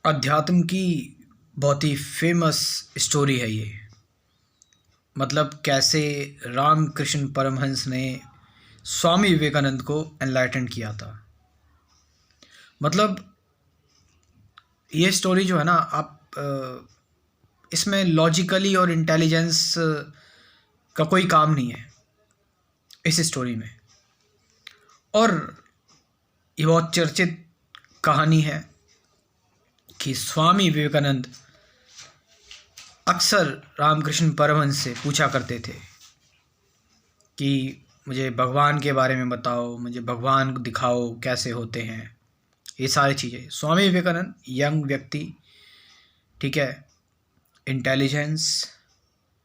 अध्यात्म की बहुत ही फेमस स्टोरी है ये। मतलब कैसे रामकृष्ण परमहंस ने स्वामी विवेकानंद को एनलाइटन किया था। मतलब ये स्टोरी जो है ना, आप इसमें लॉजिकली और इंटेलिजेंस का कोई काम नहीं है इस स्टोरी में। और ये बहुत चर्चित कहानी है कि स्वामी विवेकानंद अक्सर रामकृष्ण परमहंस से पूछा करते थे कि मुझे भगवान के बारे में बताओ, मुझे भगवान दिखाओ कैसे होते हैं, ये सारी चीज़ें। स्वामी विवेकानंद यंग व्यक्ति, ठीक है, इंटेलिजेंस,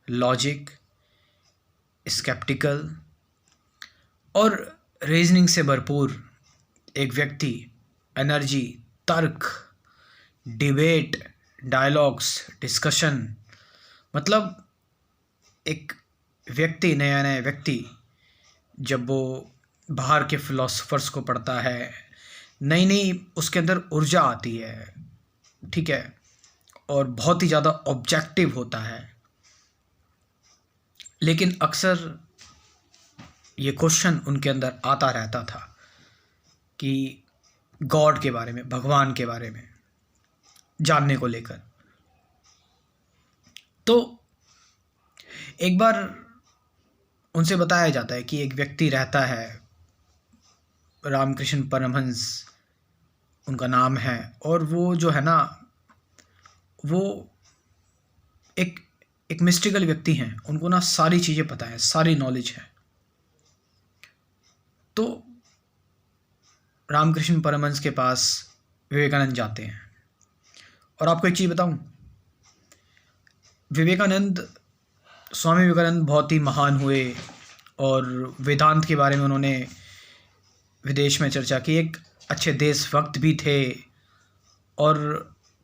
लॉजिक, स्केप्टिकल और रीजनिंग से भरपूर एक व्यक्ति, एनर्जी, तर्क, डिबेट, डायलॉग्स, डिस्कशन। मतलब एक व्यक्ति, नया नया व्यक्ति जब वो बाहर के फिलोसफर्स को पढ़ता है, नई नई उसके अंदर ऊर्जा आती है, ठीक है, और बहुत ही ज़्यादा ऑब्जेक्टिव होता है। लेकिन अक्सर ये क्वेश्चन उनके अंदर आता रहता था कि गॉड के बारे में, भगवान के बारे में जानने को लेकर। तो एक बार उनसे बताया जाता है कि एक व्यक्ति रहता है, रामकृष्ण परमहंस उनका नाम है, और वो जो है ना, वो एक एक मिस्टिकल व्यक्ति हैं। उनको ना सारी चीज़ें पता है, सारी नॉलेज है। तो रामकृष्ण परमहंस के पास विवेकानंद जाते हैं। और आपको एक चीज़ बताऊं, स्वामी विवेकानंद बहुत ही महान हुए और वेदांत के बारे में उन्होंने विदेश में चर्चा की। एक अच्छे देशभक्त भी थे और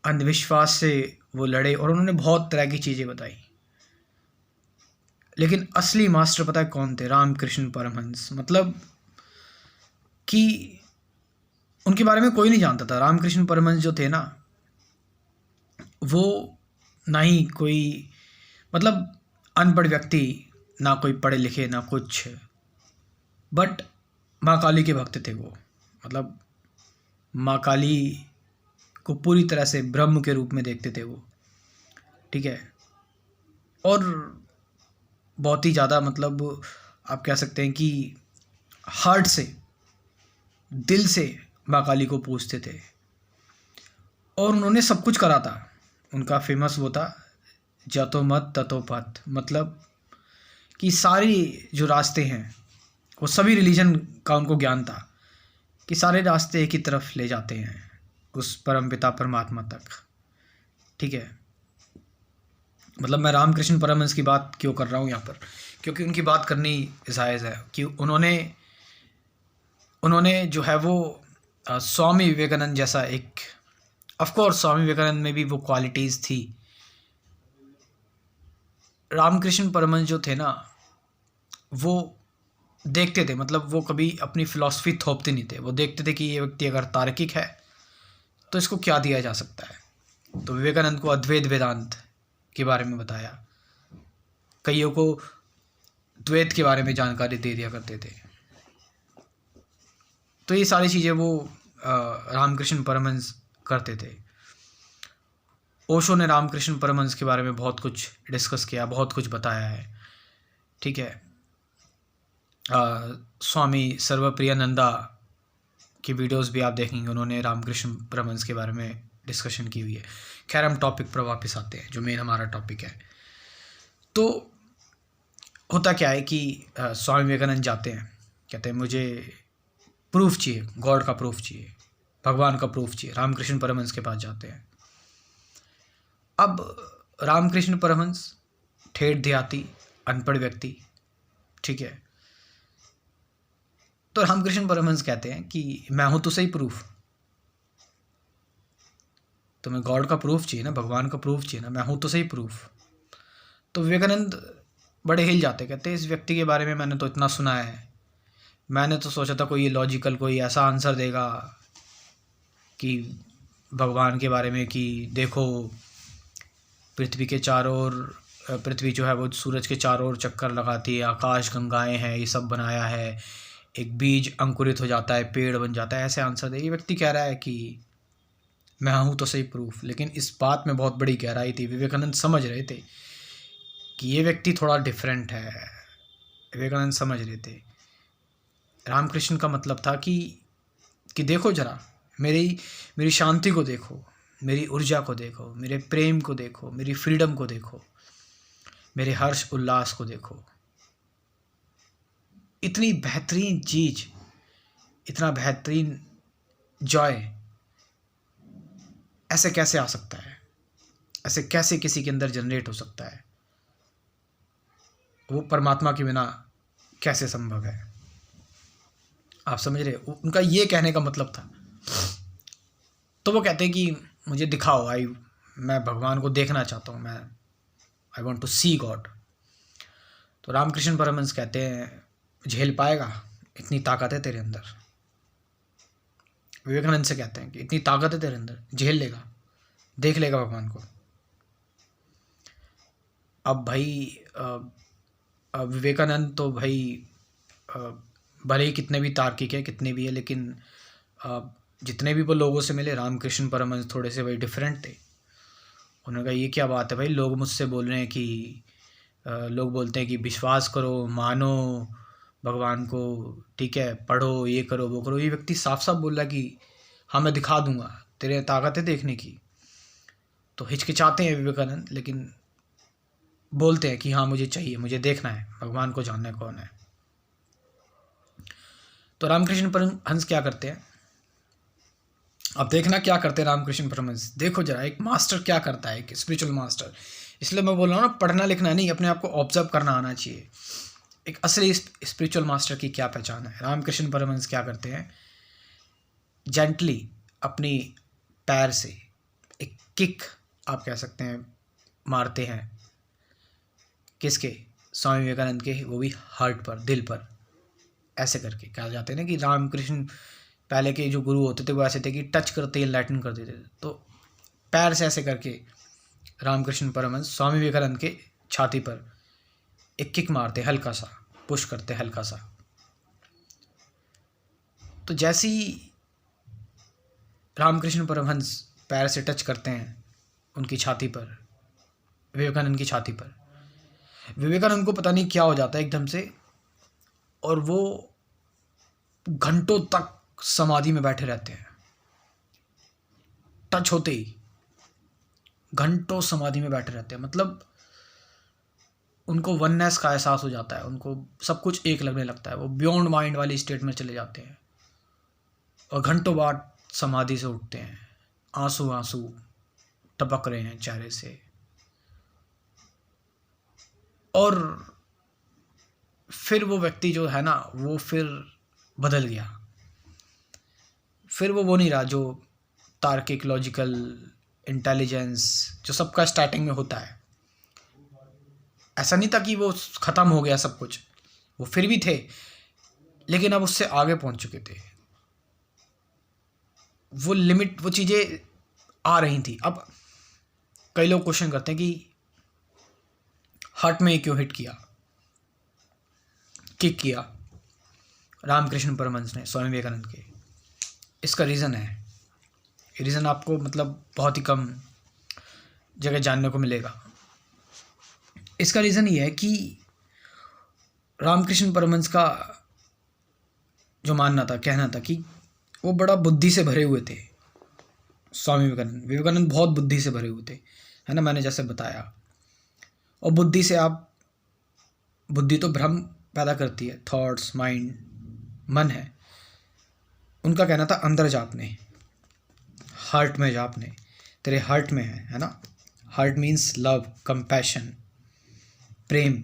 अंधविश्वास से वो लड़े और उन्होंने बहुत तरह की चीज़ें बताई। लेकिन असली मास्टर पता है कौन थे? रामकृष्ण परमहंस। मतलब कि उनके बारे में कोई नहीं जानता था। रामकृष्ण परमहंस जो थे ना, वो ना ही कोई, मतलब अनपढ़ व्यक्ति, ना कोई पढ़े लिखे ना कुछ, बट माँ काली के भक्त थे वो। मतलब माँ काली को पूरी तरह से ब्रह्म के रूप में देखते थे वो, ठीक है। और बहुत ही ज़्यादा, मतलब आप कह सकते हैं कि हार्ट से, दिल से माँ काली को पूजते थे। और उन्होंने सब कुछ करा था। उनका फेमस वो था, जतो मत ततो पथ। मतलब कि सारी जो रास्ते हैं, वो सभी रिलीजन का उनको ज्ञान था कि सारे रास्ते एक ही तरफ ले जाते हैं, उस परमपिता परमात्मा तक, ठीक है। मतलब मैं रामकृष्ण परमहंस की बात क्यों कर रहा हूँ यहाँ पर, क्योंकि उनकी बात करनी जायज़ है कि उन्होंने जो है वो स्वामी विवेकानंद जैसा एक, ऑफ कोर्स स्वामी विवेकानंद में भी वो क्वालिटीज़ थी। रामकृष्ण परमहंस जो थे ना, वो देखते थे, मतलब वो कभी अपनी फ़िलॉसफ़ी थोपते नहीं थे। वो देखते थे कि ये व्यक्ति अगर तार्किक है तो इसको क्या दिया जा सकता है। तो विवेकानंद को अद्वैत वेदांत के बारे में बताया, कईयों को द्वैत के बारे में जानकारी दे दिया करते थे। तो ये सारी चीज़ें वो रामकृष्ण परमहंस करते थे। ओशो ने रामकृष्ण परमहंस के बारे में बहुत कुछ डिस्कस किया, बहुत कुछ बताया है, ठीक है। स्वामी सर्वप्रियानंदा की वीडियोस भी आप देखेंगे, उन्होंने रामकृष्ण परमहंस के बारे में डिस्कशन की हुई है। खैर, हम टॉपिक पर वापस आते हैं, जो मेन हमारा टॉपिक है। तो होता क्या है कि स्वामी विवेकानंद जाते हैं, कहते हैं मुझे प्रूफ चाहिए, गॉड का प्रूफ चाहिए, भगवान का प्रूफ चाहिए। रामकृष्ण परमहंस के पास जाते हैं। अब रामकृष्ण परमहंस ठेठ देहाती, अनपढ़ व्यक्ति, ठीक है। तो रामकृष्ण परमहंस कहते हैं कि मैं हूं तो सही प्रूफ, तुम्हें गॉड का प्रूफ चाहिए ना, भगवान का प्रूफ चाहिए ना, मैं हूं तो सही प्रूफ। तो विवेकानंद बड़े हिल जाते, कहते हैं इस व्यक्ति के बारे में मैंने तो इतना सुना है, मैंने तो सोचा था कोई लॉजिकल, कोई ऐसा आंसर देगा कि भगवान के बारे में कि देखो पृथ्वी के चारों ओर, पृथ्वी जो है वो सूरज के चारों ओर चक्कर लगाती है, आकाश गंगाएं हैं, ये सब बनाया है, एक बीज अंकुरित हो जाता है, पेड़ बन जाता है, ऐसे आंसर दे। ये व्यक्ति कह रहा है कि मैं हूँ तो सही प्रूफ, लेकिन इस बात में बहुत बड़ी गहराई थी। विवेकानंद समझ रहे थे कि ये व्यक्ति थोड़ा डिफरेंट है। विवेकानंद समझ रहे थे। रामकृष्ण का मतलब था कि देखो जरा, मेरी शांति को देखो, मेरी ऊर्जा को देखो, मेरे प्रेम को देखो, मेरी फ्रीडम को देखो, मेरे हर्ष उल्लास को देखो। इतनी बेहतरीन चीज, इतना बेहतरीन जॉय ऐसे कैसे आ सकता है? ऐसे कैसे किसी के अंदर जनरेट हो सकता है? वो परमात्मा के बिना कैसे संभव है? आप समझ रहे? उनका ये कहने का मतलब था। तो वो कहते हैं कि मुझे दिखाओ, मैं भगवान को देखना चाहता हूँ, I want to see God. तो रामकृष्ण परमहंस कहते हैं, झेल पाएगा? इतनी ताकत है तेरे अंदर। विवेकानंद से कहते हैं कि इतनी ताकत है तेरे अंदर, झेल लेगा, देख लेगा भगवान को। अब भाई विवेकानंद तो भाई भले ही कितने भी तार्किक है, कितने भी है, लेकिन जितने भी वो लोगों से मिले, रामकृष्ण परमहंस थोड़े से भाई डिफरेंट थे। उन्होंने कहा ये क्या बात है भाई, लोग मुझसे बोल रहे हैं कि लोग बोलते हैं कि विश्वास करो, मानो भगवान को, ठीक है, पढ़ो, ये करो, वो करो। ये व्यक्ति साफ साफ बोल रहा है कि हाँ मैं दिखा दूंगा, तेरे ताकत है देखने की। तो हिचकिचाते हैं विवेकानंद, लेकिन बोलते हैं कि हाँ मुझे चाहिए, मुझे देखना है, भगवान को जानना है कौन है। तो रामकृष्ण परमहंस क्या करते हैं, अब देखना क्या करते हैं रामकृष्ण परमहंस। देखो जरा, एक मास्टर क्या करता है, एक स्पिरिचुअल मास्टर। इसलिए मैं बोल रहा हूँ ना, पढ़ना लिखना नहीं, अपने आप को ऑब्जर्व करना आना चाहिए। एक असली स्पिरिचुअल मास्टर की क्या पहचान है? रामकृष्ण परमहंस क्या करते हैं, जेंटली अपनी पैर से एक किक, आप कह सकते हैं, मारते हैं। किसके? स्वामी विवेकानंद के, वो भी हार्ट पर, दिल पर। ऐसे करके कहा जाते हैं ना कि रामकृष्ण पहले के जो गुरु होते थे वो ऐसे थे कि टच करते ही लाइटन कर देते थे। तो पैर से ऐसे करके रामकृष्ण परमहंस स्वामी विवेकानंद के छाती पर एक किक मारते, हल्का सा पुश करते, हल्का सा। तो जैसे ही रामकृष्ण परमहंस पैर से टच करते हैं उनकी छाती पर, विवेकानंद की छाती पर, विवेकानंद को पता नहीं क्या हो जाता है एकदम से, और वो घंटों तक समाधि में बैठे रहते हैं। टच होते ही घंटों समाधि में बैठे रहते हैं। मतलब उनको वननेस का एहसास हो जाता है, उनको सब कुछ एक लगने लगता है, वो बियॉन्ड माइंड वाली स्टेट में चले जाते हैं। और घंटों बाद समाधि से उठते हैं, आंसू आंसू टपक रहे हैं चेहरे से। और फिर वो व्यक्ति जो है ना, वो फिर बदल गया। फिर वो नहीं रहा जो तार्किक, लॉजिकल, इंटेलिजेंस जो सबका स्टार्टिंग में होता है। ऐसा नहीं था कि वो ख़त्म हो गया सब कुछ, वो फिर भी थे, लेकिन अब उससे आगे पहुंच चुके थे। वो लिमिट, वो चीज़ें आ रही थी। अब कई लोग क्वेश्चन करते हैं कि हार्ट में क्यों हिट किया, किक किया रामकृष्ण परमहंस ने स्वामी विवेकानंद के? इसका रीज़न है, ये रीज़न आपको मतलब बहुत ही कम जगह जानने को मिलेगा। इसका रीज़न ये है कि रामकृष्ण परमहंस का जो मानना था, कहना था कि वो बड़ा बुद्धि से भरे हुए थे। स्वामी विवेकानंद बहुत बुद्धि से भरे हुए थे, है ना, मैंने जैसे बताया। और बुद्धि से बुद्धि तो भ्रम पैदा करती है, थॉट्स, माइंड, मन है। उनका कहना था अंदर जा अपने, हार्ट में जा अपने, तेरे हार्ट में है ना। हार्ट मीन्स लव, कंपैशन, प्रेम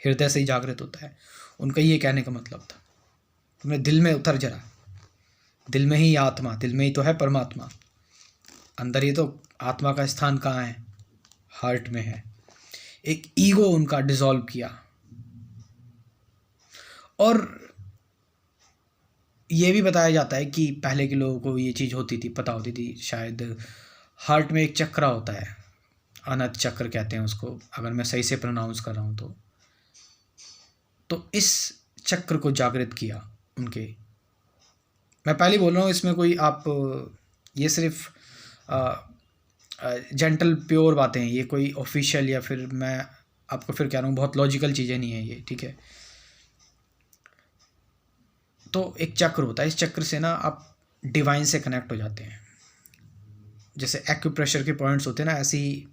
हृदय से ही जागृत होता है। उनका ये कहने का मतलब था, तुम्हें दिल में उतर जरा, दिल में ही आत्मा, दिल में ही तो है परमात्मा, अंदर ही तो आत्मा का स्थान कहाँ है? हार्ट में है। एक ईगो उनका डिसॉल्व किया। और ये भी बताया जाता है कि पहले के लोगों को ये चीज़ होती थी, पता होती थी शायद, हार्ट में एक चक्र होता है, अनंत चक्र कहते हैं उसको, अगर मैं सही से प्रोनाउंस कर रहा हूँ तो इस चक्र को जागृत किया उनके। मैं पहले बोल रहा हूँ, इसमें कोई आप ये सिर्फ जेंटल प्योर बातें हैं, ये कोई ऑफिशियल या फिर मैं आपको फिर कह रहा हूँ बहुत लॉजिकल चीज़ें नहीं है ये, ठीक है। तो एक चक्र होता है, इस चक्र से ना आप डिवाइन से कनेक्ट हो जाते हैं। जैसे एक्यूप्रेशर के पॉइंट्स होते हैं ना, ऐसे ही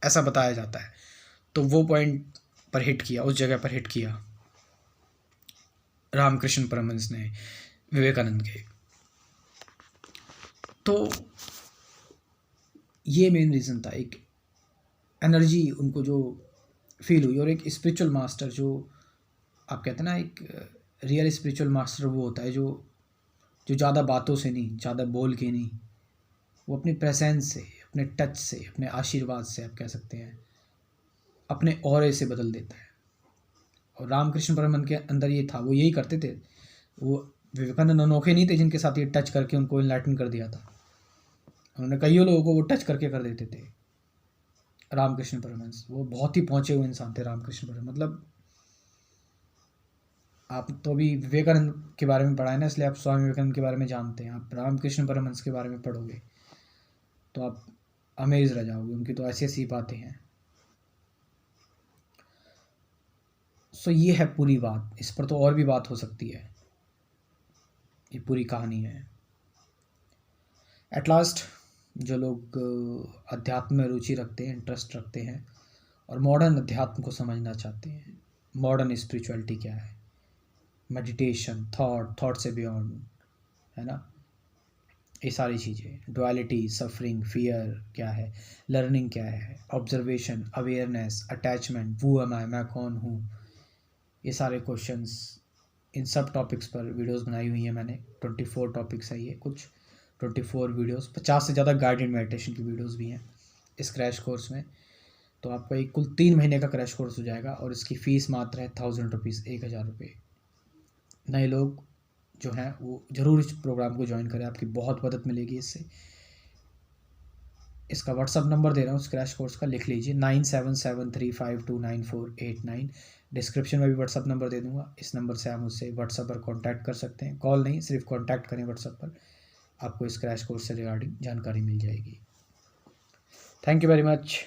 ऐसा बताया जाता है। तो वो पॉइंट पर हिट किया, उस जगह पर हिट किया रामकृष्ण परमहंस ने विवेकानंद के। तो ये मेन रीज़न था, एक एनर्जी उनको जो फील हुई, और एक स्पिरिचुअल मास्टर जो आप कहते हैं ना, एक रियल स्पिरिचुअल मास्टर वो होता है जो ज़्यादा बातों से नहीं, ज़्यादा बोल के नहीं, वो अपनी प्रेजेंस से, अपने टच से, अपने आशीर्वाद से, आप कह सकते हैं अपने ऑरे से बदल देता है। और रामकृष्ण परमहंस के अंदर ये था, वो यही करते थे। वो विवेकानंद अनोखे नहीं थे जिनके साथ ये टच करके उनको इनलाइटन कर दिया था, उन्होंने कईयों लोगों को वो टच करके कर देते थे। रामकृष्ण परमहंस वो बहुत ही पहुँचे हुए इंसान थे, रामकृष्ण परमहंस। मतलब आप तो अभी विवेकानंद के बारे में पढ़ा है ना, इसलिए आप स्वामी विवेकानंद के बारे में जानते हैं। आप रामकृष्ण परमहंस के बारे में पढ़ोगे तो आप अमेज रह जाओगे, उनकी तो ऐसी ऐसी बातें हैं। सो ये है पूरी बात, इस पर तो और भी बात हो सकती है, ये पूरी कहानी है। एट लास्ट जो लोग अध्यात्म में रुचि रखते हैं, इंटरेस्ट रखते हैं, और मॉडर्न अध्यात्म को समझना चाहते हैं, मॉडर्न स्पिरिचुअलिटी क्या है, मेडिटेशन, थॉट से बियॉन्ड, है ना, ये सारी चीज़ें, डुअलिटी, सफरिंग, फियर क्या है, लर्निंग क्या है, ऑब्जर्वेशन, अवेयरनेस, अटैचमेंट, वो एम आई, मैं कौन हूँ, ये सारे क्वेश्चंस, इन सब टॉपिक्स पर वीडियोस बनाई हुई हैं मैंने। 24 टॉपिक्स है ये, कुछ 24 वीडियोस, 50 से ज़्यादा गाइडेड मेडिटेशन की वीडियोस भी हैं इस क्रैश कोर्स में। तो आपका एक कुल 3 महीने का क्रैश कोर्स हो जाएगा, और इसकी फ़ीस मात्र है 1000 रुपीज़, 1000 रुपये। नए लोग जो हैं वो ज़रूर इस प्रोग्राम को ज्वाइन करें, आपकी बहुत मदद मिलेगी इससे। इसका व्हाट्सअप नंबर दे रहा हूँ इस क्रैश कोर्स का, लिख लीजिए 9773529489। डिस्क्रिप्शन में भी व्हाट्सअप नंबर दे दूँगा, इस नंबर से आप मुझसे व्हाट्सअप पर कांटेक्ट कर सकते हैं। कॉल नहीं, सिर्फ कांटेक्ट करें व्हाट्सअप पर, आपको इस क्रैश कोर्स से रिगार्डिंग जानकारी मिल जाएगी। Thank you very much.